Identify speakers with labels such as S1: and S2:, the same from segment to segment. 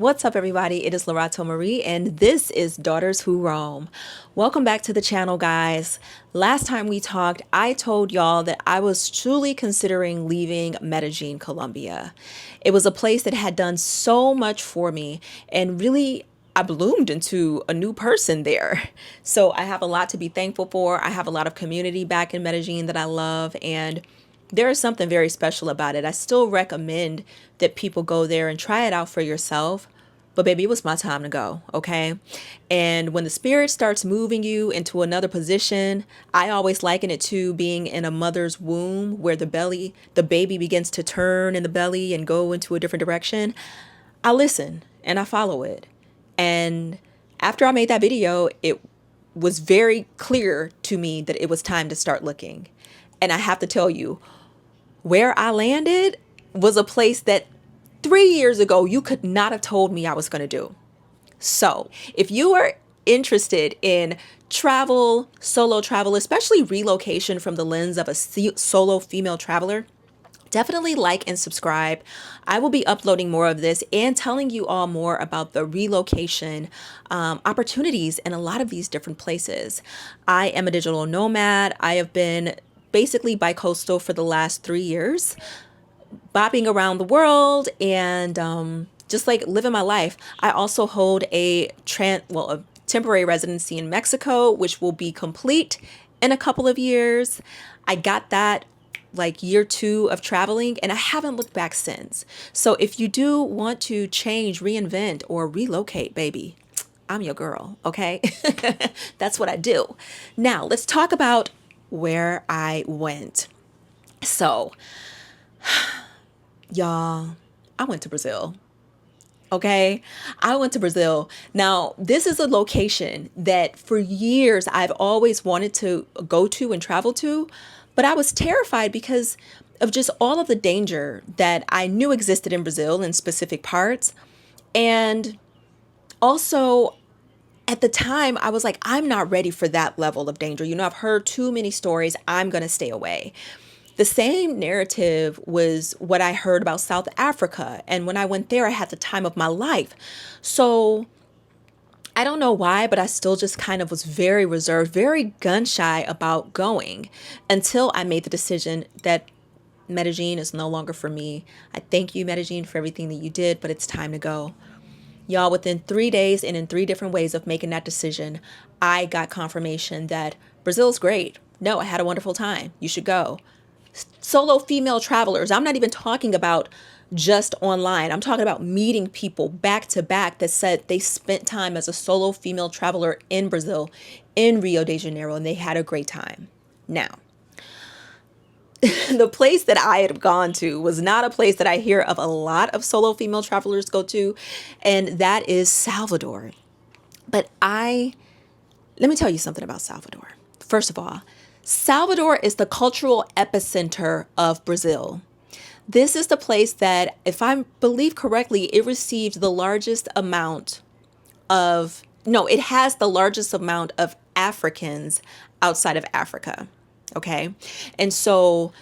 S1: What's up, everybody? It is Lerato Marie, and this is Daughters Who Roam. Welcome back to the channel, guys. Last time we talked, I told y'all that I was truly considering leaving Medellín, Colombia. It was a place that had done so much for me, and really, I bloomed into a new person there. So I have a lot to be thankful for. I have a lot of community back in Medellín that I love, and there is something very special about it. I still recommend that people go there and try it out for yourself. But baby, it was my time to go, okay? And when the spirit starts moving you into another position, I always liken it to being in a mother's womb where the baby begins to turn in the belly and go into a different direction. I listen and I follow it. And after I made that video, it was very clear to me that it was time to start looking. And I have to tell you, where I landed was a place that 3 years ago you could not have told me I was going to do. So if you are interested in travel, solo travel, especially relocation from the lens of a solo female traveler, definitely like and subscribe. I will be uploading more of this and telling you all more about the relocation opportunities in a lot of these different places. I am a digital nomad. I have been basically bi-coastal for the last 3 years, bopping around the world and just like living my life. I also hold a temporary residency in Mexico, which will be complete in a couple of years. I got that like year 2 of traveling, and I haven't looked back since. So if you do want to change, reinvent, or relocate, baby, I'm your girl, okay? That's what I do. Now, let's talk about where I went. So, y'all, I went to Brazil. Okay, I went to Brazil. Now, this is a location that for years I've always wanted to go to and travel to, but I was terrified because of just all of the danger that I knew existed in Brazil in specific parts. And also, at the time, I was like, I'm not ready for that level of danger. I've heard too many stories. I'm going to stay away. The same narrative was what I heard about South Africa. And when I went there, I had the time of my life. So I don't know why, but I still just kind of was very reserved, very gun shy about going until I made the decision that Medellin is no longer for me. I thank you, Medellin, for everything that you did, but it's time to go. Y'all, within 3 days and in 3 different ways of making that decision, I got confirmation that Brazil's great. No, I had a wonderful time. You should go. Solo female travelers. I'm not even talking about just online. I'm talking about meeting people back to back that said they spent time as a solo female traveler in Brazil, in Rio de Janeiro, and they had a great time. Now, the place that I had gone to was not a place that I hear of a lot of solo female travelers go to, and that is Salvador. But let me tell you something about Salvador. First of all, Salvador is the cultural epicenter of Brazil. This is the place that, if I believe correctly, it received the largest amount of, no, it has the largest amount of Africans outside of Africa. Okay. And so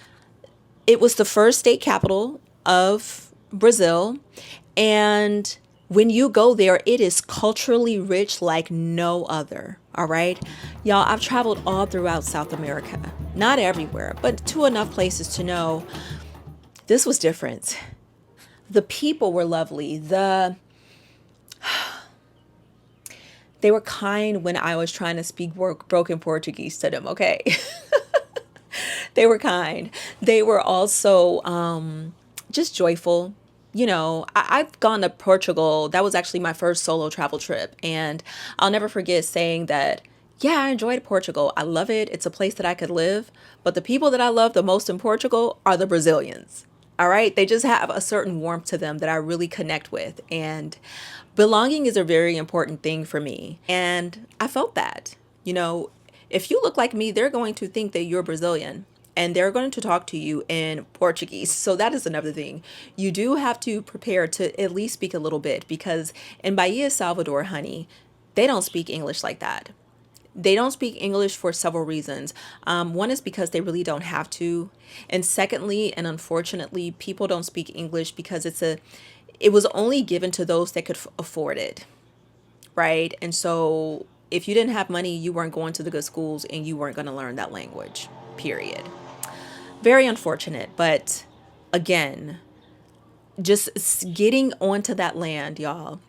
S1: it was the first state capital of Brazil. And when you go there, it is culturally rich like no other. All right. Y'all, I've traveled all throughout South America, not everywhere, but to enough places to know this was different. The people were lovely. They were kind when I was trying to speak broken Portuguese to them. Okay. They were kind. They were also just joyful. I've gone to Portugal. That was actually my first solo travel trip. And I'll never forget saying that, yeah, I enjoyed Portugal. I love it. It's a place that I could live. But the people that I love the most in Portugal are the Brazilians. All right. They just have a certain warmth to them that I really connect with. And belonging is a very important thing for me. And I felt that, if you look like me, they're going to think that you're Brazilian. And they're going to talk to you in Portuguese. So that is another thing. You do have to prepare to at least speak a little bit, because in Bahia, Salvador, honey, they don't speak English like that. They don't speak English for several reasons. One is because they really don't have to. And secondly, and unfortunately, people don't speak English because it was only given to those that could afford it, right? And so if you didn't have money, you weren't going to the good schools and you weren't going to learn that language, period. Very unfortunate, but again, just getting onto that land, y'all,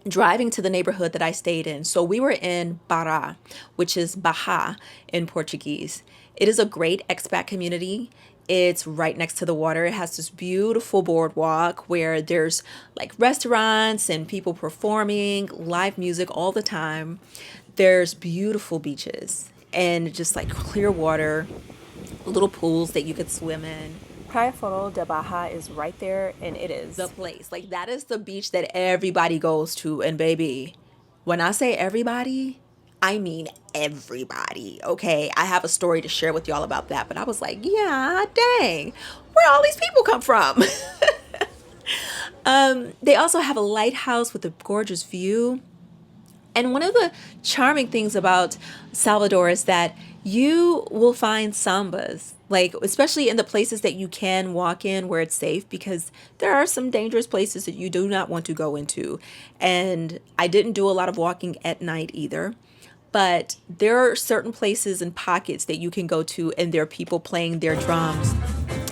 S1: driving to the neighborhood that I stayed in. So we were in Pará, which is Bahia in Portuguese. It is a great expat community. It's right next to the water. It has this beautiful boardwalk where there's like restaurants and people performing, live music all the time. There's beautiful beaches and just like clear water, little pools that you could swim in. Praia Foro de Baja is right there, and it is the place. Like, that is the beach that everybody goes to. And baby, when I say everybody, I mean everybody, okay? I have a story to share with y'all about that, but I was like, yeah, dang, where all these people come from? They also have a lighthouse with a gorgeous view. And one of the charming things about Salvador is that you will find sambas, like especially in the places that you can walk in where it's safe, because there are some dangerous places that you do not want to go into. And I didn't do a lot of walking at night either. But there are certain places and pockets that you can go to, and there are people playing their drums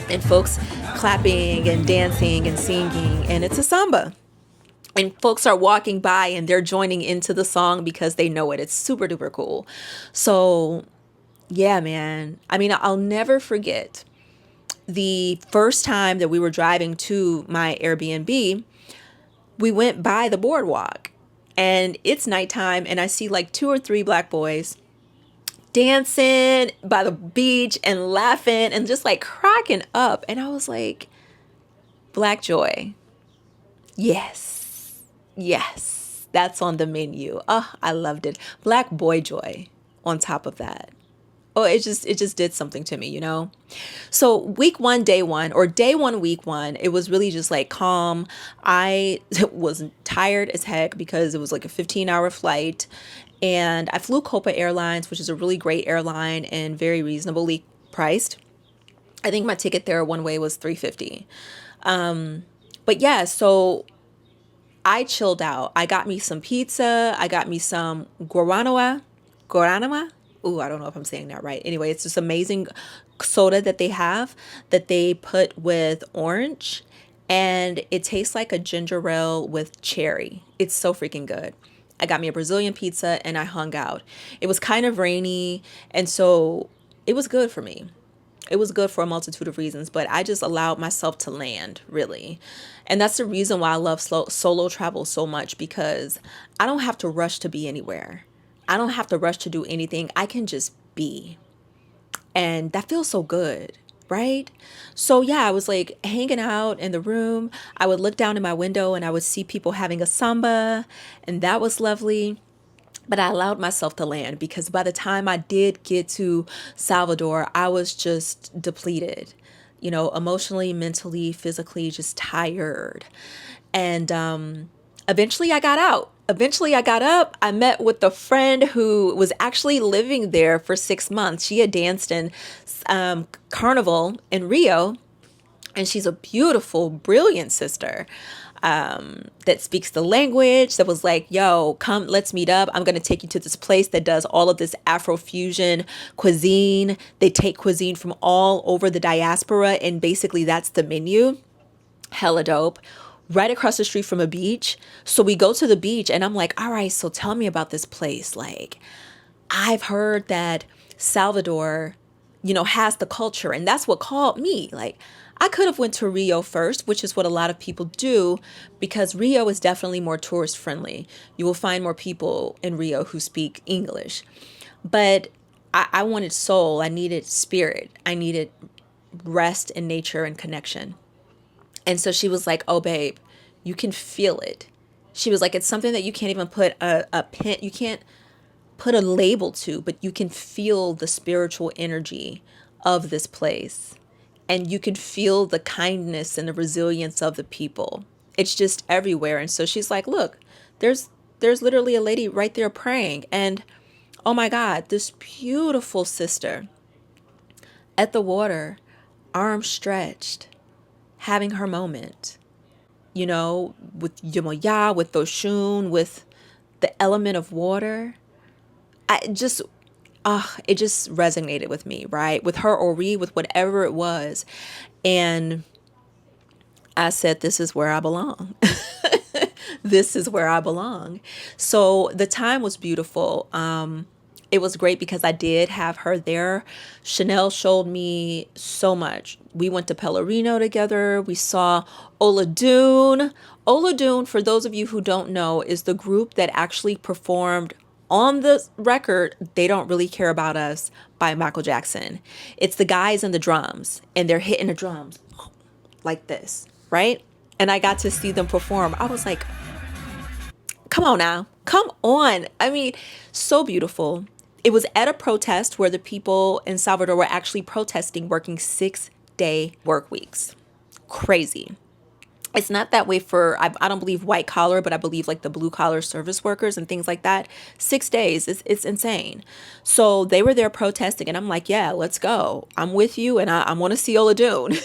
S1: and folks clapping and dancing and singing, and it's a samba, and folks are walking by and they're joining into the song because they know it. It's super duper cool. So, yeah, man. I mean, I'll never forget the first time that we were driving to my Airbnb. We went by the boardwalk and it's nighttime, and I see like 2 or 3 black boys dancing by the beach and laughing and just like cracking up. And I was like, Black joy. Yes. Yes, that's on the menu. Oh, I loved it. Black boy joy on top of that. Oh, it just did something to me, you know? So week one, day one, or day one, week one, it was really just like calm. I was tired as heck because it was like a 15-hour flight. And I flew Copa Airlines, which is a really great airline and very reasonably priced. I think my ticket there one way was $350. But yeah, so I chilled out. I got me some pizza. I got me some guaranoa. Guaranoa? Ooh, I don't know if I'm saying that right. Anyway, it's this amazing soda that they have that they put with orange. And it tastes like a ginger ale with cherry. It's so freaking good. I got me a Brazilian pizza and I hung out. It was kind of rainy. And so it was good for me. It was good for a multitude of reasons, but I just allowed myself to land, really. And that's the reason why I love solo travel so much, because I don't have to rush to be anywhere. I don't have to rush to do anything. I can just be. And that feels so good, right? So yeah, I was like hanging out in the room. I would look down in my window and I would see people having a samba, and that was lovely. But I allowed myself to land because by the time I did get to Salvador, I was just depleted, you know, emotionally, mentally, physically, just tired. And eventually I got out. Eventually I got up. I met with a friend who was actually living there for 6 months. She had danced in Carnival in Rio, and she's a beautiful, brilliant sister that speaks the language, that was like, yo, come, let's meet up. I'm going to take you to this place that does all of this Afrofusion cuisine. They take cuisine from all over the diaspora, and basically that's the menu. Hella dope. Right across the street from a beach. So we go to the beach and I'm like, all right, so tell me about this place. Like, I've heard that Salvador, you know, has the culture, and that's what called me. Like, I could have went to Rio first, which is what a lot of people do, because Rio is definitely more tourist friendly. You will find more people in Rio who speak English. But I wanted soul. I needed spirit. I needed rest in nature and connection. And so she was like, oh, babe, you can feel it. She was like, it's something that you can't even put a pin, you can't put a label to, but you can feel the spiritual energy of this place. And you can feel the kindness and the resilience of the people. It's just everywhere. And so she's like, look, there's literally a lady right there praying. And oh my God, this beautiful sister at the water, arms stretched, having her moment. you know, with Yemoya, with Oshun, with the element of water. I just, it just resonated with me, right? With her Ori, with whatever it was. And I said, this is where I belong. This is where I belong. So the time was beautiful. It was great because I did have her there. Chanel showed me so much. We went to Pellerino together. We saw Oladune. Oladune, for those of you who don't know, is the group that actually performed on the record They Don't Really Care About Us by Michael Jackson. It's the guys and the drums, and they're hitting the drums like this, right? And I got to see them perform. I was like, come on now. Come on. I mean, so beautiful. It was at a protest where the people in Salvador were actually protesting working 6-day work weeks. Crazy. It's not that way for, I don't believe white collar, but I believe like the blue collar service workers and things like that. 6 days, it's insane. So they were there protesting, and I'm like, yeah, let's go. I'm with you, and I want to see Oladune.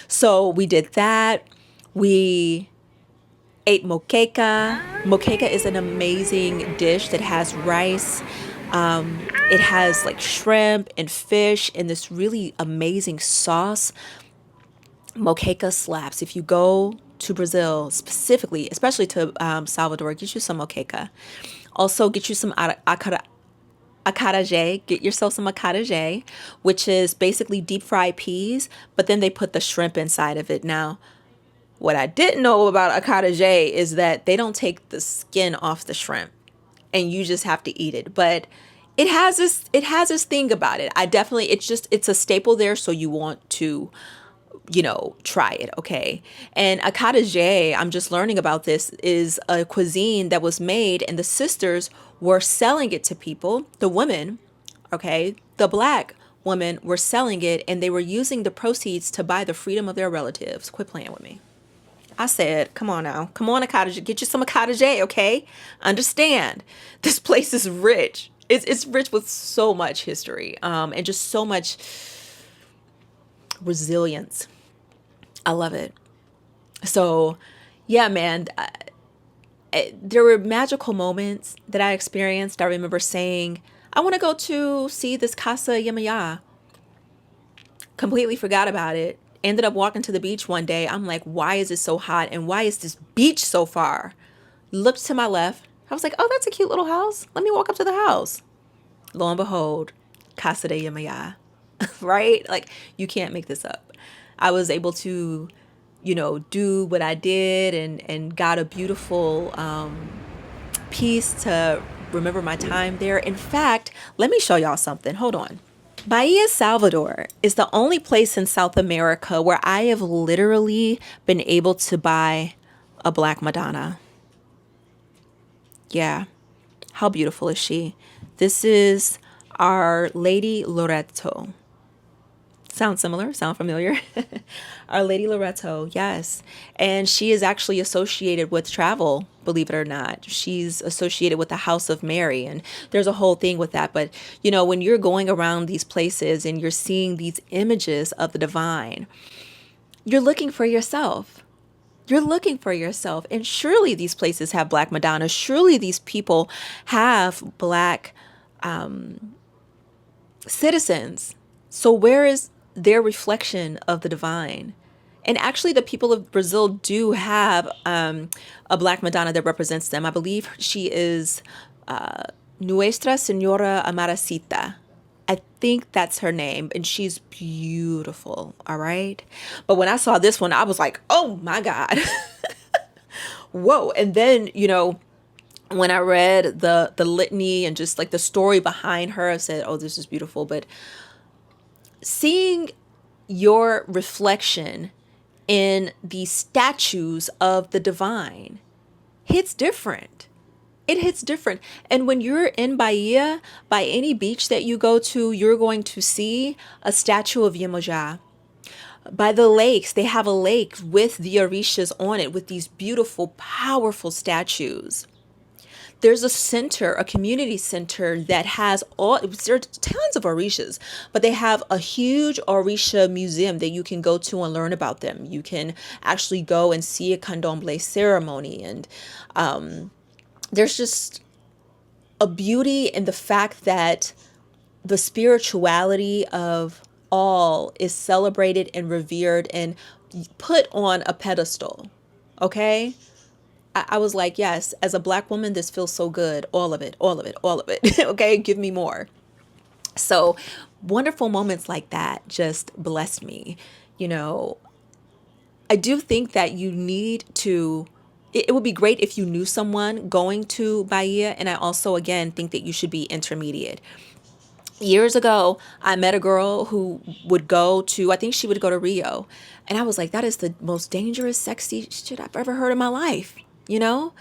S1: So we did that. We ate moqueca. Moqueca is an amazing dish that has rice. It has like shrimp and fish and this really amazing sauce. Moqueca slaps. If you go to Brazil specifically, especially to Salvador, get you some moqueca. Also, get you some acarajé. Get yourself some acarajé, which is basically deep fried peas, but then they put the shrimp inside of it. Now, what I didn't know about acarajé is that they don't take the skin off the shrimp, and you just have to eat it. But it has this thing about it. I definitely, it's a staple there, so you want to try it, okay? And akataje, I'm just learning about this, is a cuisine that was made, and the sisters were selling it to people, the women, okay? The black women were selling it, and they were using the proceeds to buy the freedom of their relatives. Quit playing with me. I said, come on now. Come on, akataje. Get you some akataje, okay? Understand. This place is rich. It's rich with so much history, and just so much resilience. I love it. So, yeah, man, there were magical moments that I experienced. I remember saying, I want to go to see this Casa Yemaya. Completely forgot about it. Ended up walking to the beach one day. I'm like, why is it so hot? And why is this beach so far? Looked to my left. I was like, oh, that's a cute little house. Let me walk up to the house. Lo and behold, Casa de Yemaya. Right? Like, you can't make this up. I was able to, do what I did, and got a beautiful piece to remember my time there. In fact, let me show y'all something. Hold on. Bahia, Salvador is the only place in South America where I have literally been able to buy a Black Madonna. Yeah. How beautiful is she? This is Our Lady Lerato. Sound similar? Sound familiar? Our Lady Lerato, yes. And she is actually associated with travel, believe it or not. She's associated with the House of Mary, and there's a whole thing with that. But, when you're going around these places and you're seeing these images of the divine, you're looking for yourself. You're looking for yourself. And surely these places have Black Madonnas. Surely these people have Black citizens. So where is their reflection of the divine? And actually, the people of Brazil do have a Black Madonna that represents them. I believe she is Nuestra Senora Amaracita. I think that's her name, and she's beautiful, all right? But when I saw this one, I was like, oh my God. Whoa. And then, when I read the litany and just like the story behind her, I said, oh, this is beautiful. But seeing your reflection in the statues of the divine hits different. It hits different. And when you're in Bahia, by any beach that you go to, you're going to see a statue of Iemoja. By the lakes, they have a lake with the orishas on it, with these beautiful, powerful statues. there's a center, a community center that has there's tons of orishas, but they have a huge orisha museum that you can go to and learn about them. You can actually go and see a candomblé ceremony. And there's just a beauty in the fact that the spirituality of all is celebrated and revered and put on a pedestal. Okay? I was like, yes, as a Black woman, this feels so good. All of it, all of it, all of it. Okay, give me more. So wonderful moments like that just blessed me. You know, I do think that you need to, it would be great if you knew someone going to Bahia. And I also, again, think that you should be intermediate. Years ago, I met a girl who would go to, I think she would go to Rio. And I was like, that is the most dangerous, sexy shit I've ever heard in my life. You know,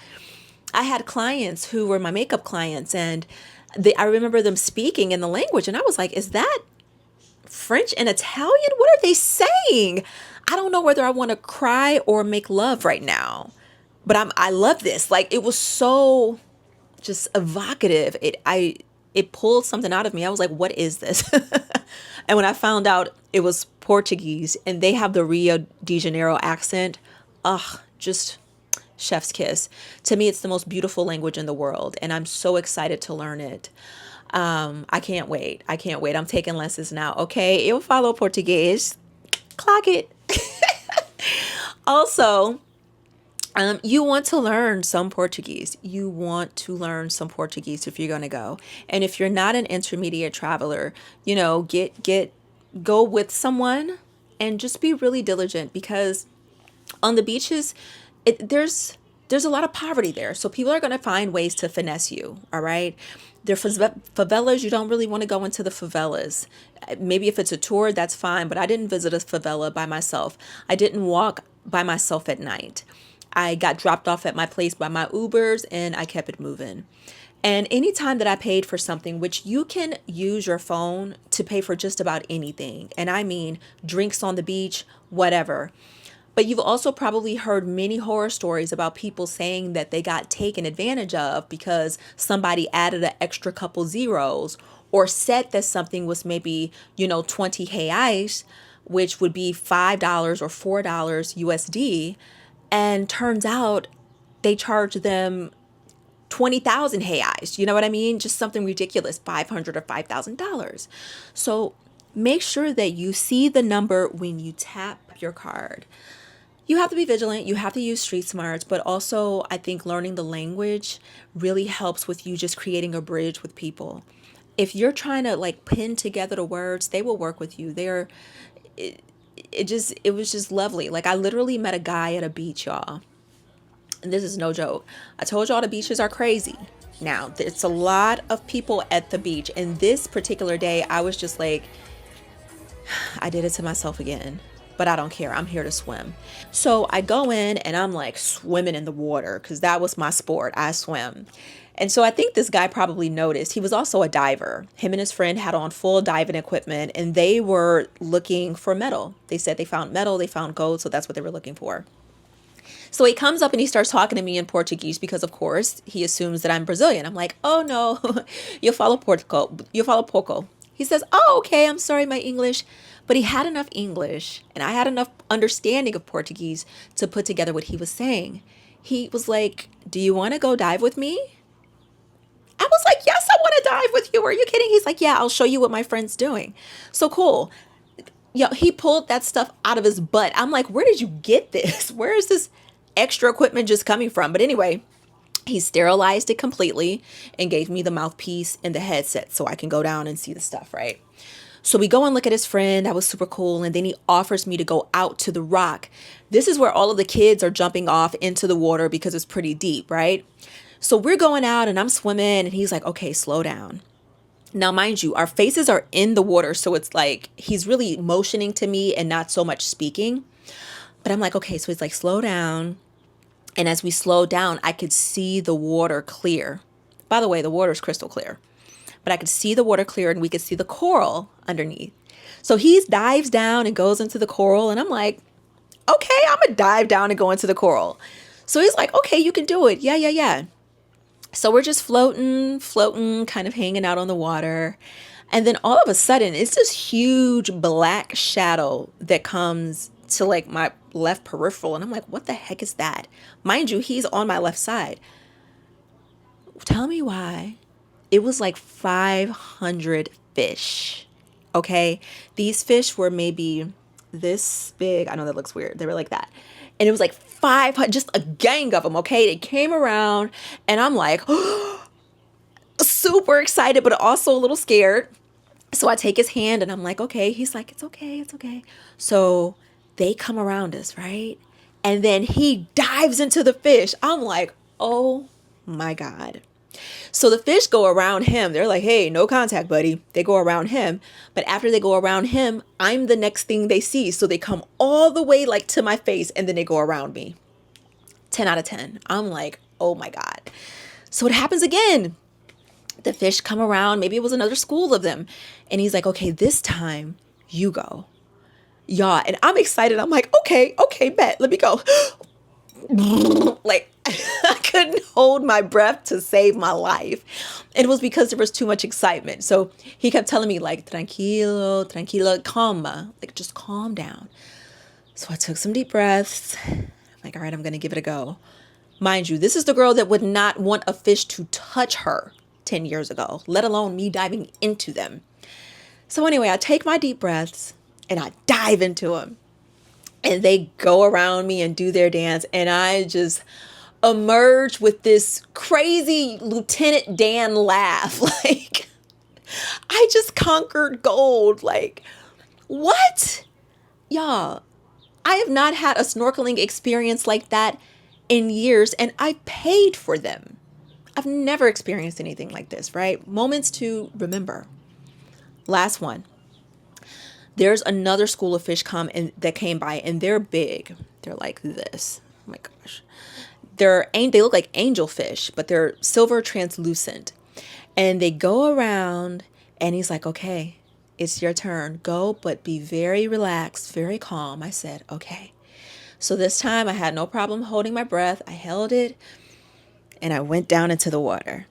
S1: I had clients who were my makeup clients, and I remember them speaking in the language. And I was like, is that French and Italian? What are they saying? I don't know whether I want to cry or make love right now. But I love this. Like, it was so just evocative. It pulled something out of me. I was like, what is this? And when I found out it was Portuguese and they have the Rio de Janeiro accent, just chef's kiss. To me, it's the most beautiful language in the world, and I'm so excited to learn it. I can't wait. I can't wait. I'm taking lessons now. Okay, eu falo português. Clock it. Also, you want to learn some Portuguese. You want to learn some Portuguese if you're going to go. And if you're not an intermediate traveler, you know, go with someone and just be really diligent, because on the beaches, there's a lot of poverty there. So people are going to find ways to finesse you. All right. They're favelas. You don't really want to go into the favelas. Maybe if it's a tour, that's fine. But I didn't visit a favela by myself. I didn't walk by myself at night. I got dropped off at my place by my Ubers, and I kept it moving. And anytime that I paid for something, which you can use your phone to pay for just about anything, and I mean drinks on the beach, whatever. But you've also probably heard many horror stories about people saying that they got taken advantage of because somebody added an extra couple zeros, or said that something was maybe, 20 reais, which would be $5 or $4 USD. And turns out they charge them 20,000 reais. You know what I mean? Just something ridiculous, $500 or $5,000. So make sure that you see the number when you tap your card. You have to be vigilant. You have to use street smarts, but also I think learning the language really helps with you just creating a bridge with people. If you're trying to like pin together the words, they will work with you. It was just lovely. Like, I literally met a guy at a beach, y'all. And this is no joke. I told y'all the beaches are crazy. Now, there's a lot of people at the beach. And this particular day, I was just like, I did it to myself again. But I don't care. I'm here to swim. So I go in and I'm like swimming in the water because that was my sport. I swim. And so I think this guy probably noticed. He was also a diver. Him and his friend had on full diving equipment, and they were looking for metal. They said they found metal, they found gold, so that's what they were looking for. So he comes up and he starts talking to me in Portuguese because, of course, he assumes that I'm Brazilian. I'm like, oh no, eu falo Portugal, eu falo pouco. He says, oh, okay, I'm sorry, my English. But he had enough English and I had enough understanding of Portuguese to put together what he was saying. He was like, do you want to go dive with me? I was like, yes, I want to dive with you. Are you kidding? He's like, yeah, I'll show you what my friend's doing. So cool. He pulled that stuff out of his butt. I'm like, where did you get this? Where is this extra equipment just coming from? But anyway, he sterilized it completely and gave me the mouthpiece and the headset so I can go down and see the stuff, right? So we go and look at his friend. That was super cool. And then he offers me to go out to the rock. This is where all of the kids are jumping off into the water because it's pretty deep, right? So we're going out and I'm swimming and he's like, okay, slow down. Now, mind you, our faces are in the water. So it's like he's really motioning to me and not so much speaking. But I'm like, okay, so he's like, slow down. And as we slow down, I could see the water clear. By the way, the water is crystal clear. But I could see the water clear and we could see the coral underneath. So he dives down and goes into the coral. And I'm like, okay, I'm going to dive down and go into the coral. So he's like, okay, you can do it. Yeah. So we're just floating, kind of hanging out on the water. And then all of a sudden, it's this huge black shadow that comes to like my left peripheral. And I'm like, what the heck is that? Mind you, he's on my left side. Tell me why. It was like 500 fish. Okay. These fish were maybe this big. I know that looks weird. They were like that. And it was like 500, just a gang of them. Okay. They came around and I'm like, super excited, but also a little scared. So I take his hand and I'm like, okay. He's like, it's okay. It's okay. So they come around us, right? And then he dives into the fish. I'm like, oh my God. So the fish go around him. They're like, hey, no contact, buddy. They go around him. But after they go around him, I'm the next thing they see. So they come all the way like to my face and then they go around me. 10 out of 10. I'm like, oh my God. So it happens again. The fish come around. Maybe it was another school of them. And he's like, okay, this time you go. Yeah. And I'm excited. I'm like, okay, bet. Let me go. Like I couldn't hold my breath to save my life. It was because there was too much excitement. So he kept telling me like, tranquilo, calma, like just calm down. So I took some deep breaths. I'm like, all right, I'm going to give it a go. Mind you, this is the girl that would not want a fish to touch her 10 years ago, let alone me diving into them. So anyway, I take my deep breaths and I dive into them. And they go around me and do their dance. And I just emerge with this crazy Lieutenant Dan laugh. Like, I just conquered gold. Like, what? Y'all, I have not had a snorkeling experience like that in years. And I paid for them. I've never experienced anything like this, right? Moments to remember. Last one. There's another school of fish that came by and they're big. They're like this. Oh my gosh. They look like angelfish, but they're silver translucent. And they go around and he's like, okay, it's your turn. Go, but be very relaxed, very calm. I said, okay. So this time I had no problem holding my breath. I held it and I went down into the water.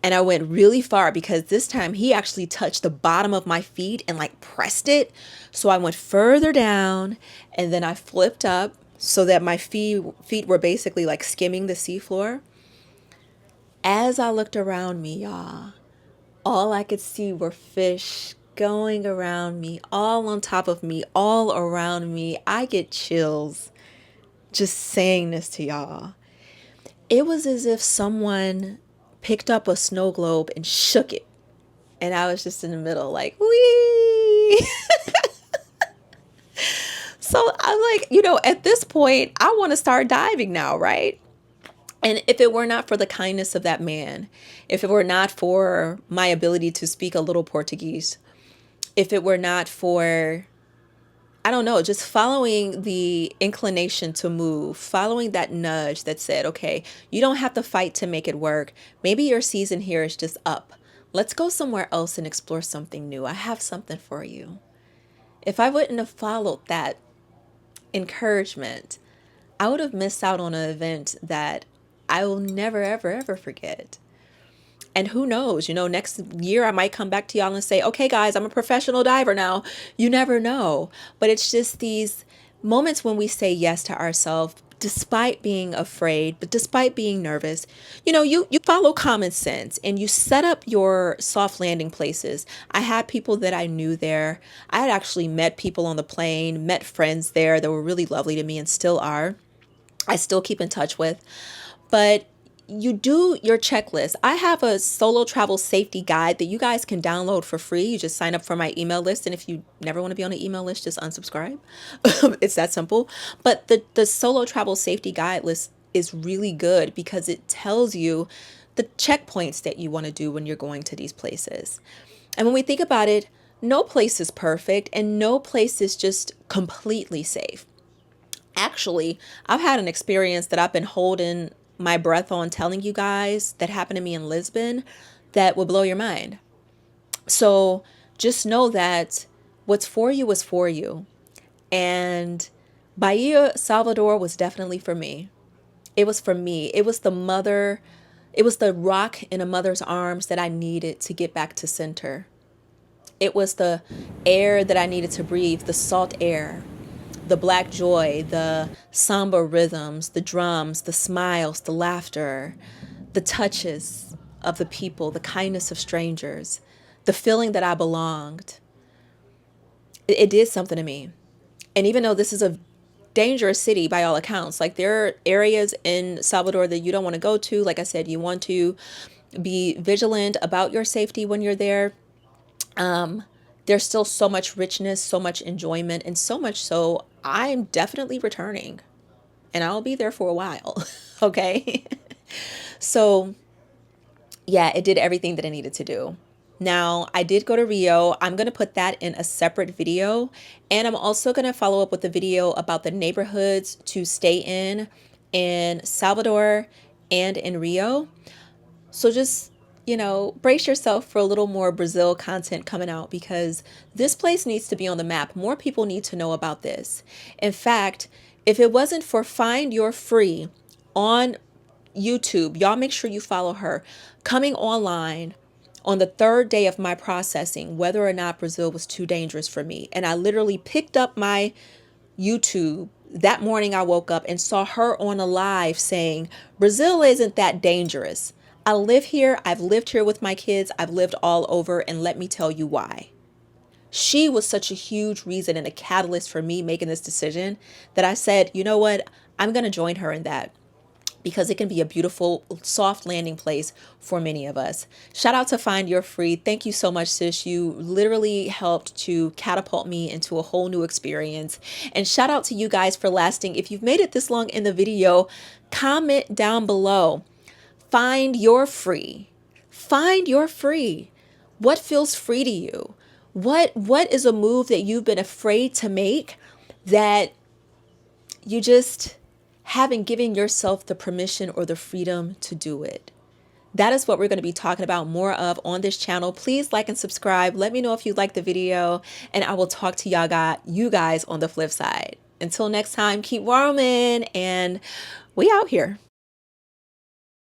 S1: And I went really far because this time he actually touched the bottom of my feet and like pressed it. So I went further down and then I flipped up so that my feet were basically like skimming the seafloor. As I looked around me, y'all, all I could see were fish going around me, all on top of me, all around me. I get chills just saying this to y'all. It was as if someone picked up a snow globe and shook it. And I was just in the middle like, wee. So I'm like, at this point, I want to start diving now, right? And if it were not for the kindness of that man, if it were not for my ability to speak a little Portuguese, if it were not for, I don't know, just following the inclination to move, following that nudge that said, okay, you don't have to fight to make it work. Maybe your season here is just up. Let's go somewhere else and explore something new. I have something for you. If I wouldn't have followed that encouragement, I would have missed out on an event that I will never, ever, ever forget. And who knows, next year I might come back to y'all and say, okay, guys, I'm a professional diver now. You never know. But it's just these moments when we say yes to ourselves, despite being afraid, but despite being nervous. You follow common sense and you set up your soft landing places. I had people that I knew there. I had actually met people on the plane, met friends there that were really lovely to me and still are. I still keep in touch with. But you do your checklist. I have a solo travel safety guide that you guys can download for free. You just sign up for my email list. And if you never want to be on an email list, just unsubscribe. It's that simple. But the solo travel safety guide list is really good because it tells you the checkpoints that you want to do when you're going to these places. And when we think about it, no place is perfect and no place is just completely safe. Actually, I've had an experience that I've been holding my breath on telling you guys that happened to me in Lisbon that will blow your mind. So just know that what's for you is for you. And Bahia, Salvador was definitely for me. It was for me. It was It was the rock in a mother's arms that I needed to get back to center. It was the air that I needed to breathe, the salt air, the black joy, the samba rhythms, the drums, the smiles, the laughter, the touches of the people, the kindness of strangers, the feeling that I belonged. It did something to me. And even though this is a dangerous city by all accounts, like there are areas in Salvador that you don't want to go to. Like I said, you want to be vigilant about your safety when you're there. There's still so much richness, so much enjoyment, and so much so I'm definitely returning and I'll be there for a while. Okay. So yeah, it did everything that it needed to do. Now, I did go to Rio. I'm going to put that in a separate video. And I'm also going to follow up with a video about the neighborhoods to stay in Salvador and in Rio. So just, brace yourself for a little more Brazil content coming out because this place needs to be on the map. More people need to know about this. In fact, if it wasn't for Find Your Free on YouTube, y'all make sure you follow her, coming online on the third day of my processing, whether or not Brazil was too dangerous for me. And I literally picked up my YouTube that morning. I woke up and saw her on a live saying, Brazil isn't that dangerous. I live here. I've lived here with my kids. I've lived all over. And let me tell you why. She was such a huge reason and a catalyst for me making this decision that I said, you know what? I'm going to join her in that, because it can be a beautiful, soft landing place for many of us. Shout out to Find Your Free. Thank you so much, sis. You literally helped to catapult me into a whole new experience. And shout out to you guys for lasting. If you've made it this long in the video, comment down below. Find your free. Find your free. What feels free to you? What is a move that you've been afraid to make that you just haven't given yourself the permission or the freedom to do it? That is what we're going to be talking about more of on this channel. Please like and subscribe. Let me know if you like the video, and I will talk to you guys on the flip side. Until next time, keep roaming, and we out here.